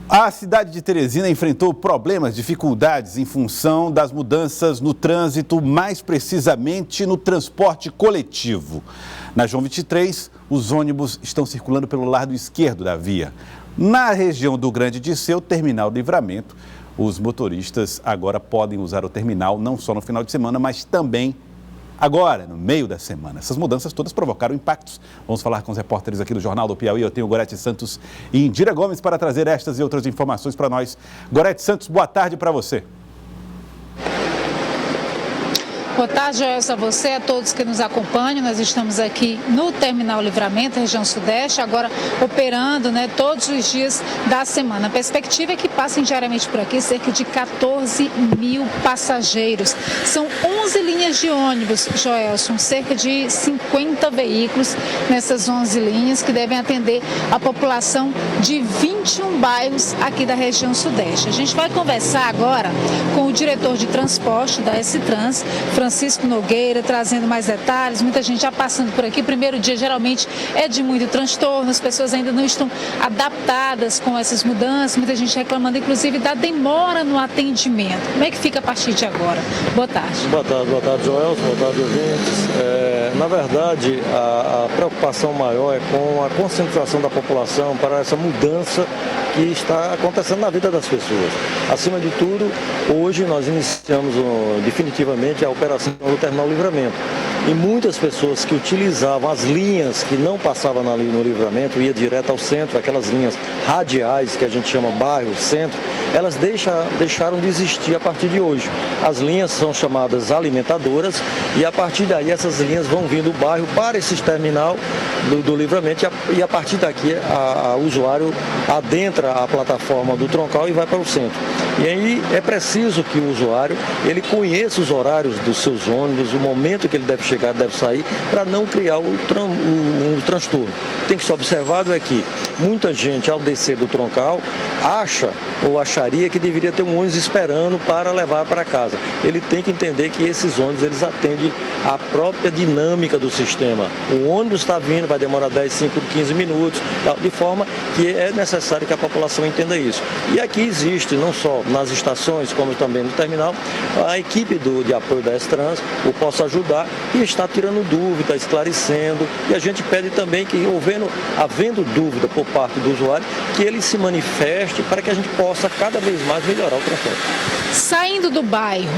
A cidade de Teresina enfrentou problemas, dificuldades em função das mudanças no trânsito, mais precisamente no transporte coletivo. Na João 23, os ônibus estão circulando pelo lado esquerdo da via. Na região do Grande Disseu, terminal Livramento, os motoristas agora podem usar o terminal não só no final de semana, mas também agora, no meio da semana. Essas mudanças todas provocaram impactos. Vamos falar com os repórteres aqui do Jornal do Piauí. Eu tenho Gorete Santos e Indira Gomes para trazer estas e outras informações para nós. Gorete Santos, boa tarde para você. Boa tarde, Joelson, a você, a todos que nos acompanham. Nós estamos aqui no Terminal Livramento, região sudeste, agora operando todos os dias da semana. A perspectiva é que passem diariamente por aqui cerca de 14 mil passageiros. São 11 linhas de ônibus, Joelson, cerca de 50 veículos nessas 11 linhas que devem atender a população de 21 bairros aqui da região sudeste. A gente vai conversar agora com o diretor de transporte da S-Trans, Francisco Nogueira, trazendo mais detalhes. Muita gente já passando por aqui. Primeiro dia geralmente é de muito transtorno, as pessoas ainda não estão adaptadas com essas mudanças, muita gente reclamando inclusive da demora no atendimento. Como é que fica a partir de agora? Boa tarde. Boa tarde, Joelson, boa tarde, ouvintes. Na verdade, a preocupação maior é com a conscientização da população para essa mudança que está acontecendo na vida das pessoas. Acima de tudo, hoje nós iniciamos definitivamente a operação do Terminal Livramento. E muitas pessoas que utilizavam as linhas que não passavam no Livramento, ia direto ao centro, aquelas linhas radiais que a gente chama bairro, centro, elas deixaram de existir a partir de hoje. As linhas são chamadas alimentadoras e a partir daí essas linhas vão vir do bairro para esse terminal do Livramento e a partir daqui o usuário adentra a plataforma do troncal e vai para o centro. E aí é preciso que o usuário ele conheça os horários dos seus ônibus, o momento que ele deve chegar, deve sair, para não criar um transtorno. Tem que ser observado é que muita gente, ao descer do troncal, acha ou acharia que deveria ter um ônibus esperando para levar para casa. Ele tem que entender que esses ônibus eles atendem à própria dinâmica do sistema. O ônibus está vindo, vai demorar 10, 5, 15 minutos, de forma que é necessário que a população entenda isso. E aqui existe, não só nas estações, como também no terminal, a equipe de apoio da S-Trans, o Posso Ajudar, e está tirando dúvida, esclarecendo, e a gente pede também que, havendo dúvida por parte do usuário, que ele se manifeste para que a gente possa cada vez mais melhorar o transporte. Saindo do bairro,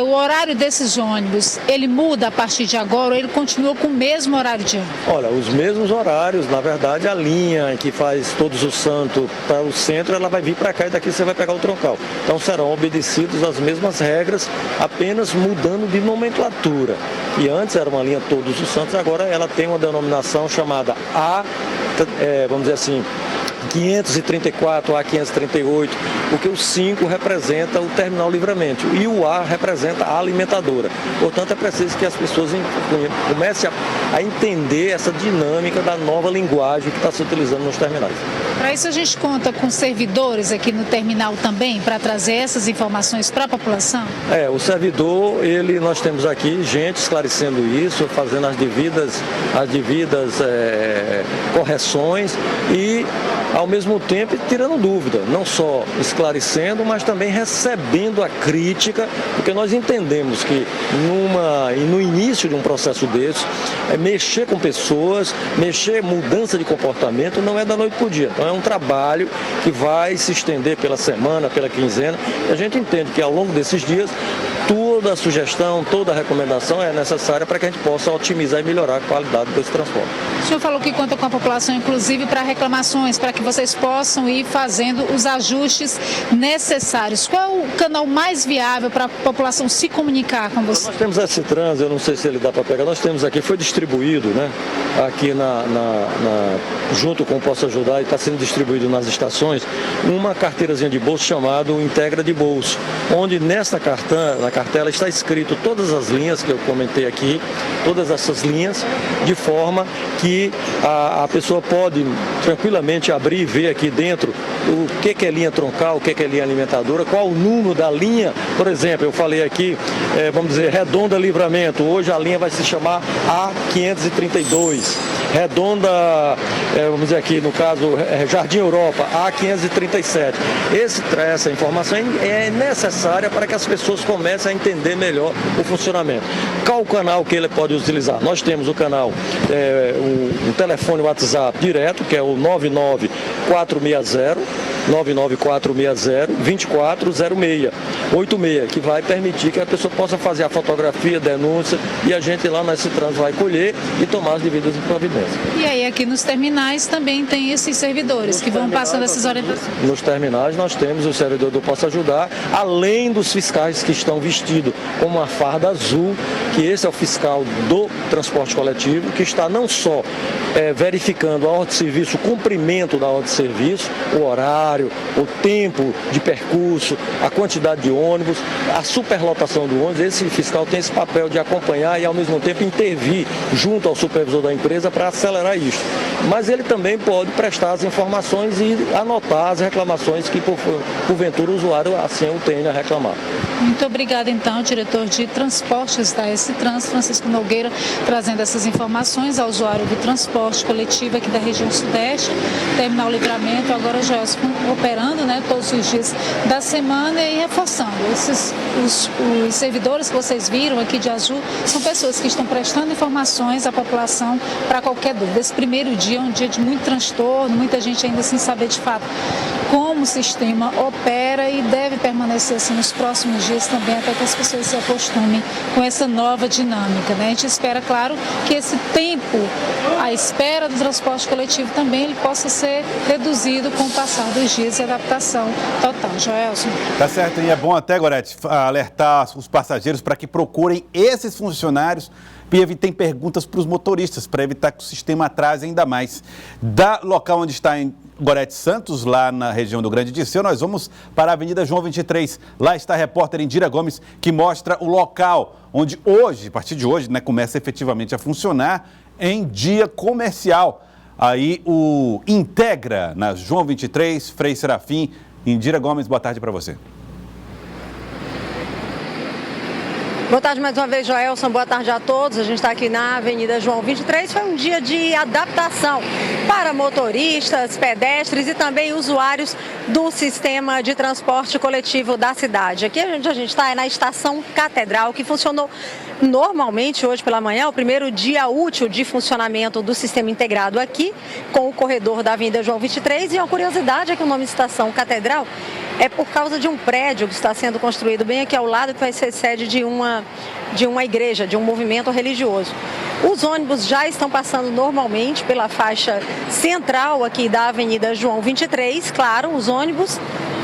o horário desses ônibus, ele muda a partir de agora ou ele continua com o mesmo horário de ônibus? Olha, os mesmos horários, na verdade a linha que faz Todos os Santos para o centro, ela vai vir para cá e daqui você vai pegar o troncal. Então serão obedecidos as mesmas regras, apenas mudando de nomenclatura. E antes era uma linha Todos os Santos, agora ela tem uma denominação chamada vamos dizer assim, 534 a 538, porque o 5 representa o Terminal Livramento e o A representa a alimentadora. Portanto, é preciso que as pessoas comecem a entender essa dinâmica da nova linguagem que está se utilizando nos terminais. Para isso a gente conta com servidores aqui no terminal também, para trazer essas informações para a população? O servidor, nós temos aqui gente esclarecendo isso, fazendo as devidas correções e, ao mesmo tempo, tirando dúvida, não só esclarecendo, mas também recebendo a crítica, porque nós entendemos que no início de um processo desse, mexer com pessoas, mudança de comportamento não é da noite para o dia. Então é um trabalho que vai se estender pela semana, pela quinzena, e a gente entende que ao longo desses dias, toda a sugestão, toda a recomendação é necessária para que a gente possa otimizar e melhorar a qualidade desse transporte. O senhor falou que conta com a população, inclusive, para reclamações, para que vocês possam ir fazendo os ajustes necessários. Qual é o canal mais viável para a população se comunicar com você? Nós temos a S-Trans, eu não sei se ele dá para pegar, nós temos aqui, foi distribuído, aqui junto com o Posso Ajudar, e está sendo distribuído nas estações, uma carteirazinha de bolso chamada Integra de Bolso, onde na cartela está escrito todas as linhas que eu comentei aqui, todas essas linhas, de forma que a pessoa pode tranquilamente abrir e ver aqui dentro o que é linha troncal, o que é linha alimentadora, qual o número da linha. Por exemplo, eu falei aqui, vamos dizer, Redonda Livramento, hoje a linha vai se chamar A532. Redonda, vamos dizer aqui, no caso, Jardim Europa, A537. Essa informação é necessária para que as pessoas comecem a entender melhor o funcionamento. Qual o canal que ele pode utilizar? Nós temos o canal, um telefone WhatsApp direto, que é o 99460-2406-86, que vai permitir que a pessoa possa fazer a fotografia, denúncia, e a gente lá nesse trânsito vai colher e tomar as devidas providências. E aí aqui nos terminais também tem esses servidores que vão passando essas orientações? Nos terminais nós temos o servidor do Posso Ajudar, além dos fiscais que estão vestidos com uma farda azul, que esse é o fiscal do transporte coletivo, que está não só verificando a ordem de serviço, o cumprimento da ordem de serviço, o horário, o tempo de percurso, a quantidade de ônibus, a superlotação do ônibus. Esse fiscal tem esse papel de acompanhar e ao mesmo tempo intervir junto ao supervisor da empresa para acelerar isso. Mas ele também pode prestar as informações e anotar as reclamações que porventura o usuário assim o tenha a reclamar. Muito obrigada então, diretor de transportes da S-Trans, Francisco Nogueira, trazendo essas informações ao usuário do transporte coletivo aqui da região sudeste, Terminal Livramento, agora já operando, né, todos os dias da semana e reforçando. Os servidores que vocês viram aqui de azul são pessoas que estão prestando informações à população para qualquer dúvida. Esse primeiro dia é um dia de muito transtorno, muita gente ainda sem saber de fato como o sistema opera e deve permanecer assim nos próximos dias também, até que as pessoas se acostumem com essa nova dinâmica, né? A gente espera, claro, que esse tempo à espera do transporte coletivo também ele possa ser reduzido com o passar dos dias e adaptação total. Joelson. Tá certo, e é bom até, Gorete, alertar os passageiros para que procurem esses funcionários e evitem perguntas para os motoristas, para evitar que o sistema atrase ainda mais. Da local onde está em Gorete Santos, lá na região do Grande Disseu, nós vamos para a Avenida João 23. Lá está a repórter Indira Gomes, que mostra o local onde hoje, a partir de hoje, né, começa efetivamente a funcionar em dia comercial. Aí o Integra, na João 23, Frei Serafim. Indira Gomes, boa tarde para você. Boa tarde mais uma vez, Joelson. Boa tarde a todos. A gente está aqui na Avenida João 23. Foi um dia de adaptação para motoristas, pedestres e também usuários do sistema de transporte coletivo da cidade. Aqui onde a gente está é na Estação Catedral, que funcionou normalmente hoje pela manhã, o primeiro dia útil de funcionamento do sistema integrado aqui, com o corredor da Avenida João 23. E uma curiosidade é que o nome Estação Catedral é por causa de um prédio que está sendo construído bem aqui ao lado, que vai ser sede de uma igreja, de um movimento religioso. Os ônibus já estão passando normalmente pela faixa central aqui da Avenida João 23, claro, os ônibus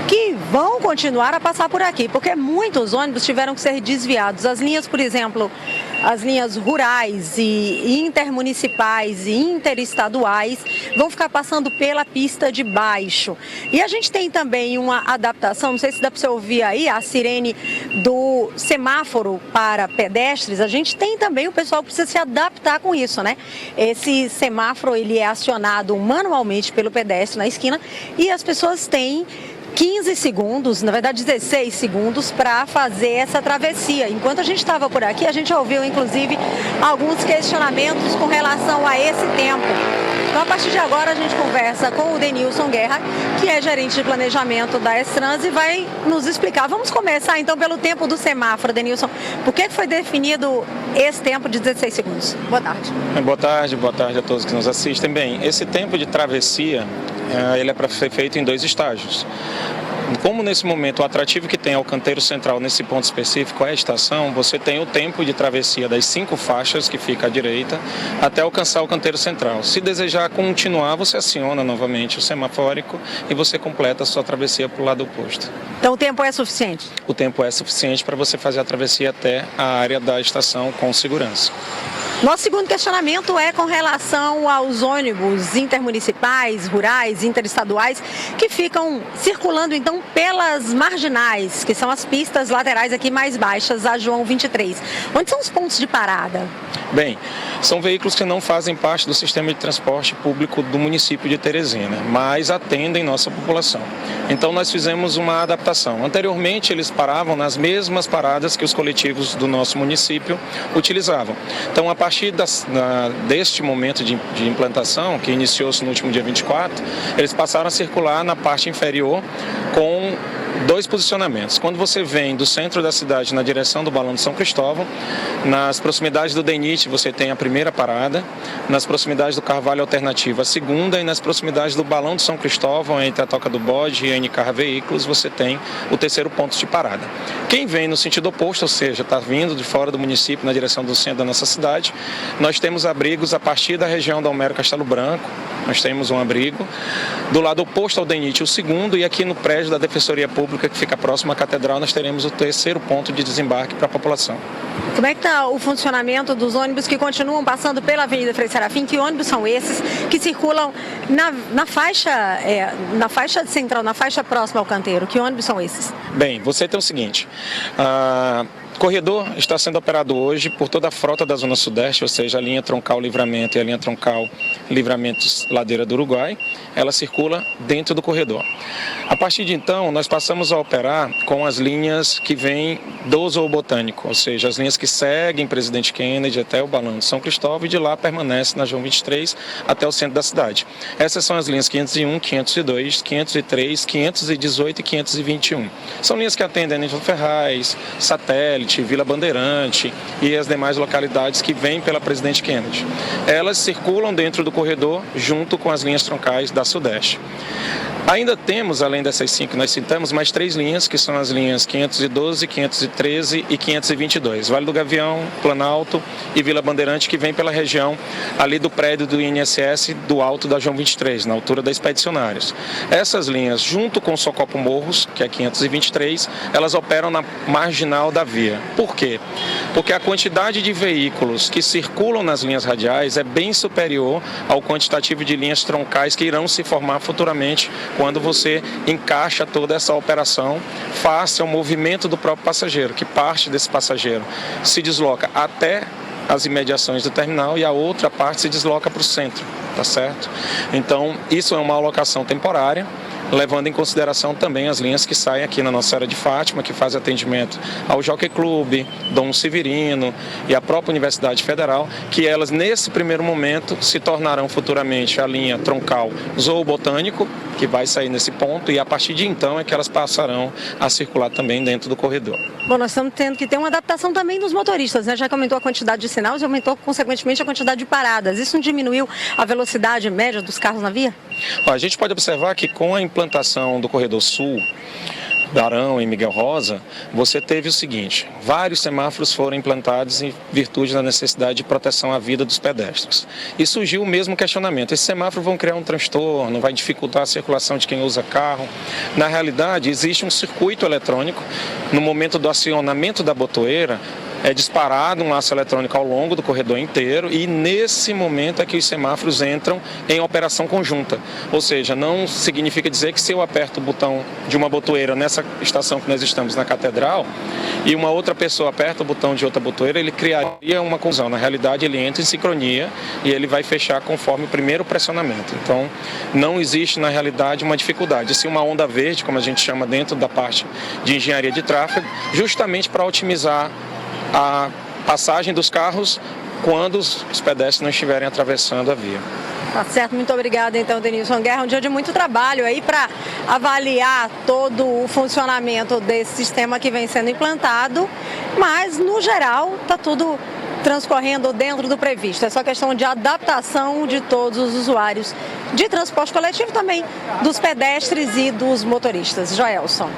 que vão continuar a passar por aqui, porque muitos ônibus tiveram que ser desviados. As linhas, por exemplo, as linhas rurais e intermunicipais e interestaduais vão ficar passando pela pista de baixo. E a gente tem também uma adaptação, não sei se dá para você ouvir aí, a sirene do semáforo para pedestres. A gente tem também, o pessoal precisa se adaptar com isso, né? Esse semáforo, ele é acionado manualmente pelo pedestre na esquina e as pessoas têm 15 segundos, na verdade 16 segundos, para fazer essa travessia. Enquanto a gente estava por aqui, a gente ouviu, inclusive, alguns questionamentos com relação a esse tempo. Então, a partir de agora, a gente conversa com o Denilson Guerra, que é gerente de planejamento da S-Trans, e vai nos explicar. Vamos começar, então, pelo tempo do semáforo, Denilson. Por que foi definido esse tempo de 16 segundos? Boa tarde. Boa tarde a todos que nos assistem. Bem, esse tempo de travessia, ele é para ser feito em 2 estágios. Como nesse momento o atrativo que tem ao canteiro central nesse ponto específico é a estação, você tem o tempo de travessia das 5 faixas que fica à direita até alcançar o canteiro central. Se desejar continuar, você aciona novamente o semafórico e você completa a sua travessia para o lado oposto. Então o tempo é suficiente? O tempo é suficiente para você fazer a travessia até a área da estação com segurança. Nosso segundo questionamento é com relação aos ônibus intermunicipais, rurais, interestaduais, que ficam circulando então pelas marginais, que são as pistas laterais aqui mais baixas, a João 23. Onde são os pontos de parada? Bem, são veículos que não fazem parte do sistema de transporte público do município de Teresina, mas atendem nossa população. Então nós fizemos uma adaptação. Anteriormente eles paravam nas mesmas paradas que os coletivos do nosso município utilizavam. Então a partir deste momento de implantação, que iniciou-se no último dia 24, eles passaram a circular na parte inferior com 2 posicionamentos. Quando você vem do centro da cidade na direção do Balão de São Cristóvão, nas proximidades do DENIT você tem a primeira parada, nas proximidades do Carvalho Alternativo a segunda e nas proximidades do Balão de São Cristóvão, entre a Toca do Bode e a NCAR Veículos, você tem o terceiro ponto de parada. Quem vem no sentido oposto, ou seja, está vindo de fora do município na direção do centro da nossa cidade, nós temos abrigos a partir da região da Homero Castelo Branco, nós temos um abrigo. Do lado oposto ao DENIT, o segundo, e aqui no prédio da Defensoria Pública, que fica próximo à Catedral, nós teremos o terceiro ponto de desembarque para a população. Como é que está o funcionamento dos ônibus que continuam passando pela Avenida Frei Serafim? Que ônibus são esses que circulam na faixa central, na faixa próxima ao canteiro? Que ônibus são esses? Bem, você tem o seguinte... O corredor está sendo operado hoje por toda a frota da Zona Sudeste, ou seja, a linha troncal Livramento e a linha troncal Livramentos Ladeira do Uruguai, ela circula dentro do corredor. A partir de então, nós passamos a operar com as linhas que vêm do Zoobotânico, ou seja, as linhas que seguem Presidente Kennedy até o Balão de São Cristóvão e de lá permanece na João 23 até o centro da cidade. Essas são as linhas 501, 502, 503, 518 e 521. São linhas que atendem a Newton Ferraz, Satélite, Vila Bandeirante e as demais localidades que vêm pela Presidente Kennedy. Elas circulam dentro do corredor junto com as linhas troncais da Sudeste. Ainda temos, além dessas 5 que nós citamos, mais 3 linhas, que são as linhas 512, 513 e 522. Vale do Gavião, Planalto e Vila Bandeirante, que vem pela região ali do prédio do INSS do alto da João 23, na altura da Expedicionários. Essas linhas, junto com o Socopo Morros, que é 523, elas operam na marginal da via. Por quê? Porque a quantidade de veículos que circulam nas linhas radiais é bem superior ao quantitativo de linhas troncais que irão se formar futuramente quando você encaixa toda essa operação face ao movimento do próprio passageiro, que parte desse passageiro se desloca até as imediações do terminal e a outra parte se desloca para o centro, tá certo? Então, isso é uma alocação temporária, levando em consideração também as linhas que saem aqui na Nossa Senhora de Fátima, que faz atendimento ao Jockey Club, Dom Severino e a própria Universidade Federal, que elas nesse primeiro momento se tornarão futuramente a linha troncal Zoobotânico, que vai sair nesse ponto, e a partir de então é que elas passarão a circular também dentro do corredor. Bom, nós estamos tendo que ter uma adaptação também dos motoristas, né? Já que aumentou a quantidade de sinais e aumentou consequentemente a quantidade de paradas. Isso não diminuiu a velocidade média dos carros na via? A gente pode observar que com a implantação do Corredor Sul, Barão e Miguel Rosa, você teve o seguinte: vários semáforos foram implantados em virtude da necessidade de proteção à vida dos pedestres. E surgiu o mesmo questionamento: esses semáforos vão criar um transtorno, vai dificultar a circulação de quem usa carro? Na realidade, existe um circuito eletrônico. No momento do acionamento da botoeira, é disparado um laço eletrônico ao longo do corredor inteiro e nesse momento é que os semáforos entram em operação conjunta. Ou seja, não significa dizer que se eu aperto o botão de uma botoeira nessa estação que nós estamos na Catedral e uma outra pessoa aperta o botão de outra botoeira, ele criaria uma confusão. Na realidade, ele entra em sincronia e ele vai fechar conforme o primeiro pressionamento. Então, não existe na realidade uma dificuldade. Sim, uma onda verde, como a gente chama dentro da parte de engenharia de tráfego, justamente para otimizar a passagem dos carros quando os pedestres não estiverem atravessando a via. Tá certo, muito obrigada então, Denilson Guerra. Um dia de muito trabalho aí para avaliar todo o funcionamento desse sistema que vem sendo implantado, mas no geral está tudo transcorrendo dentro do previsto. É só questão de adaptação de todos os usuários de transporte coletivo, também dos pedestres e dos motoristas. Joelson.